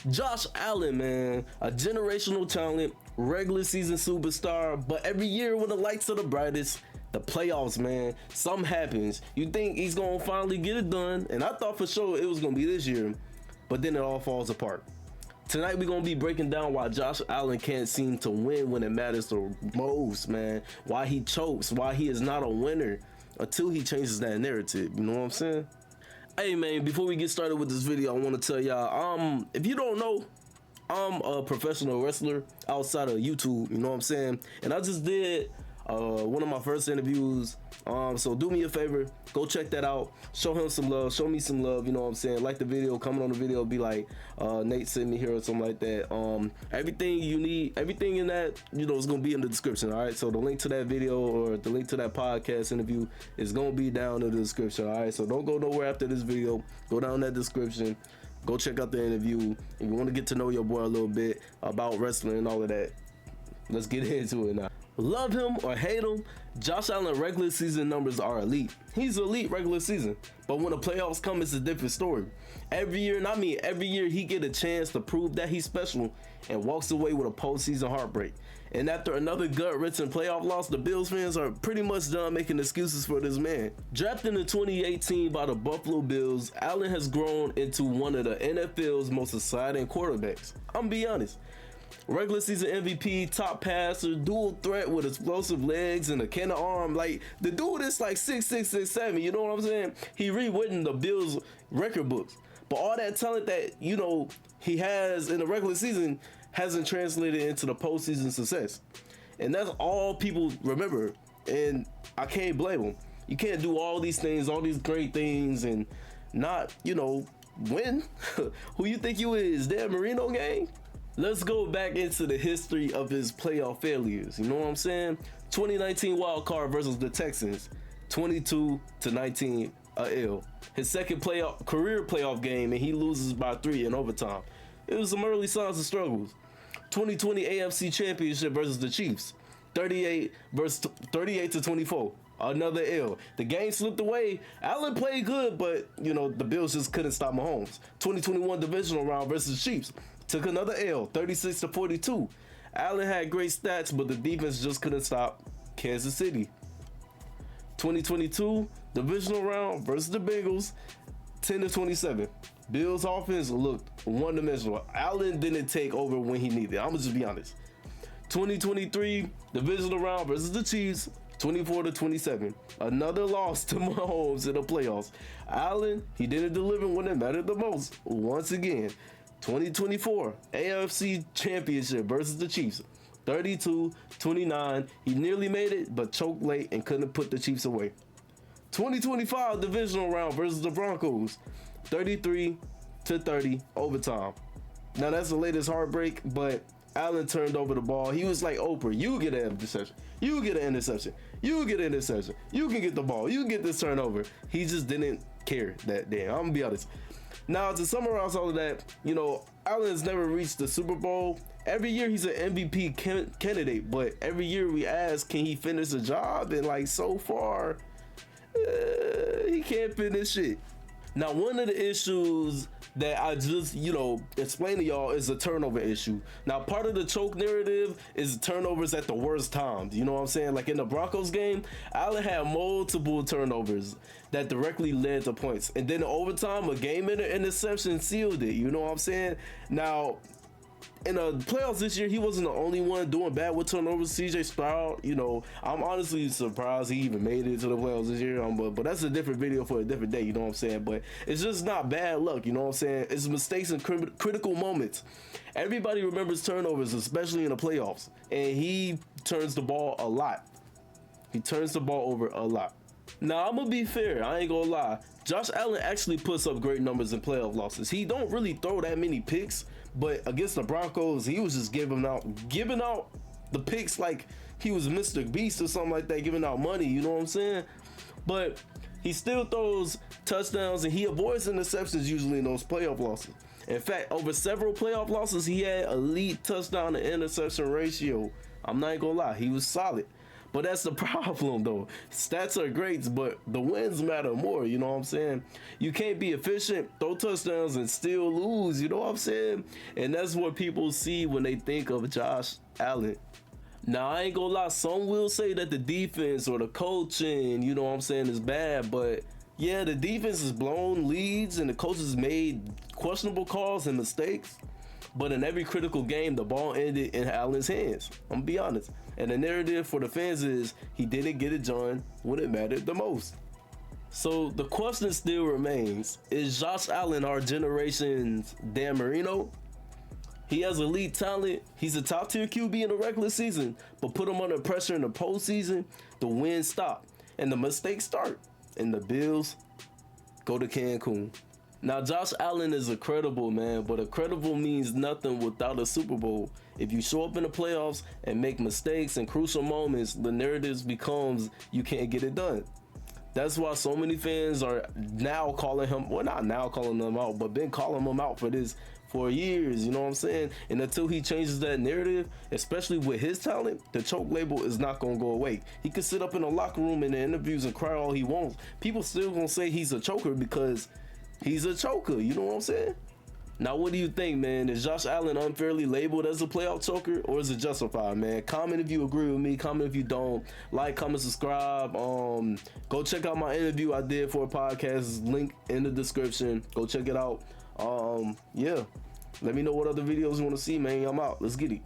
Josh Allen, man, a generational talent, regular season superstar, but every year when the lights are the brightest, the playoffs, man, something happens. You think he's gonna finally get it done, and I thought for sure it was gonna be this year, but then it all falls apart. Tonight we're gonna be breaking down why Josh Allen can't seem to win when it matters the most, man. Why he chokes, why he is not a winner until he changes that narrative. You know what I'm saying? Hey man, before we get started with this video, I want to tell y'all, if you don't know, I'm a professional wrestler outside of YouTube, you know what I'm saying? And I just did one of my first interviews, so do me a favor, go check that out, show him some love, show me some love, you know what I'm saying? Like the video, comment on the video, be like, Nate sent me here or something like that. Everything you need, everything in that, you know, is gonna be in the description, all right? So the link to that video or the link to that podcast interview is gonna be down in the description, all right? So don't go nowhere after this video, go down that description, go check out the interview. If you want to get to know your boy a little bit about wrestling and all of that, let's get into it now. Love him or hate him, Josh Allen regular season numbers are elite. He's elite regular season, but when the playoffs come, it's a different story. Every year, and I mean every year, he get a chance to prove that he's special and walks away with a postseason heartbreak. And after another gut-wrenching playoff loss, the Bills fans are pretty much done making excuses for this man. Drafted in 2018 by the Buffalo Bills, Allen has grown into one of the NFL's most exciting quarterbacks. I'm gonna be honest. Regular season MVP, top passer, dual threat with explosive legs and a cannon arm. Like, the dude is like 6'6", 6'7", you know what I'm saying? He rewritten the Bills record books. But all that talent that, you know, he has in the regular season hasn't translated into the postseason success. And that's all people remember. And I can't blame him. You can't do all these things, all these great things, and not, you know, win. Who you think you is, Dan Marino gang? Let's go back into the history of his playoff failures. You know what I'm saying? 2019 wild card versus the Texans, 22-19 L. His second career playoff game, and he loses by 3 in overtime. It was some early signs of struggles. 2020 AFC Championship versus the Chiefs, 38-24. Another L. The game slipped away. Allen played good, but you know the Bills just couldn't stop Mahomes. 2021 divisional round versus Chiefs. Took another L, 36-42. Allen had great stats, but the defense just couldn't stop Kansas City. 2022 divisional round versus the Bengals, 10-27. Bills offense looked one-dimensional. Allen didn't take over when he needed. I'm gonna just be honest. 2023 divisional round versus the Chiefs, 24-27. Another loss to Mahomes in the playoffs. Allen, he didn't deliver when it mattered the most. Once again. 2024 AFC Championship versus the Chiefs, 32-29. He nearly made it, but choked late and couldn't put the Chiefs away. 2025 divisional round versus the Broncos, 33-30 overtime. Now that's the latest heartbreak, but Allen turned over the ball. He was like Oprah, you get an interception, you get an interception, you get an interception, you can get the ball, you can get this turnover. He just didn't care that day. I'm gonna be honest. Now, to summarize all of that, you know, Allen has never reached the Super Bowl. Every year he's an MVP candidate, but every year we ask, can he finish the job? And like so far, he can't finish it. Now, one of the issues that I just, you know, explain to y'all is a turnover issue. Now, part of the choke narrative is turnovers at the worst times. You know what I'm saying? Like in the Broncos game, Allen had multiple turnovers that directly led to points. And then in overtime, a game-winner interception sealed it. You know what I'm saying? Now, in the playoffs this year, he wasn't the only one doing bad with turnovers. CJ Stroud, you know, I'm honestly surprised he even made it to the playoffs this year. But that's a different video for a different day, you know what I'm saying? But it's just not bad luck, you know what I'm saying? It's mistakes in critical moments. Everybody remembers turnovers, especially in the playoffs. And he turns the ball a lot. He turns the ball over a lot. Now, I'm going to be fair. I ain't going to lie. Josh Allen actually puts up great numbers in playoff losses. He don't really throw that many picks, but against the Broncos, he was just giving out the picks like he was Mr. Beast or something like that, giving out money, you know what I'm saying? But he still throws touchdowns and he avoids interceptions usually in those playoff losses. In fact, over several playoff losses, he had elite touchdown to interception ratio. I'm not gonna lie, he was solid. But that's the problem though. Stats are great, but the wins matter more, you know what I'm saying? You can't be efficient, throw touchdowns, and still lose, you know what I'm saying? And that's what people see when they think of Josh Allen. Now, I ain't gonna lie, some will say that the defense or the coaching, you know what I'm saying, is bad, but yeah, the defense has blown leads and the coaches made questionable calls and mistakes. But in every critical game, the ball ended in Allen's hands. I'm gonna be honest. And the narrative for the fans is he didn't get it done when it mattered the most. So the question still remains, is Josh Allen our generation's Dan Marino? He has elite talent. He's a top tier QB in the regular season, but put him under pressure in the postseason, the wins stop and the mistakes start, and the Bills go to Cancun. Now, Josh Allen is incredible, man, but incredible means nothing without a Super Bowl. If you show up in the playoffs and make mistakes in crucial moments, the narrative becomes you can't get it done. That's why so many fans are now calling him, well, not now calling him out, but been calling him out for this for years, you know what I'm saying? And until he changes that narrative, especially with his talent, the choke label is not gonna go away. He could sit up in the locker room in the interviews and cry all he wants. People still gonna say he's a choker because he's a choker, you know what I'm saying? Now, what do you think, man? Is Josh Allen unfairly labeled as a playoff choker, or is it justified, man? Comment if you agree with me. Comment if you don't. Like, comment, subscribe. Go check out my interview I did for a podcast. Link in the description. Go check it out. Yeah. Let me know what other videos you want to see, man. I'm out. Let's get it.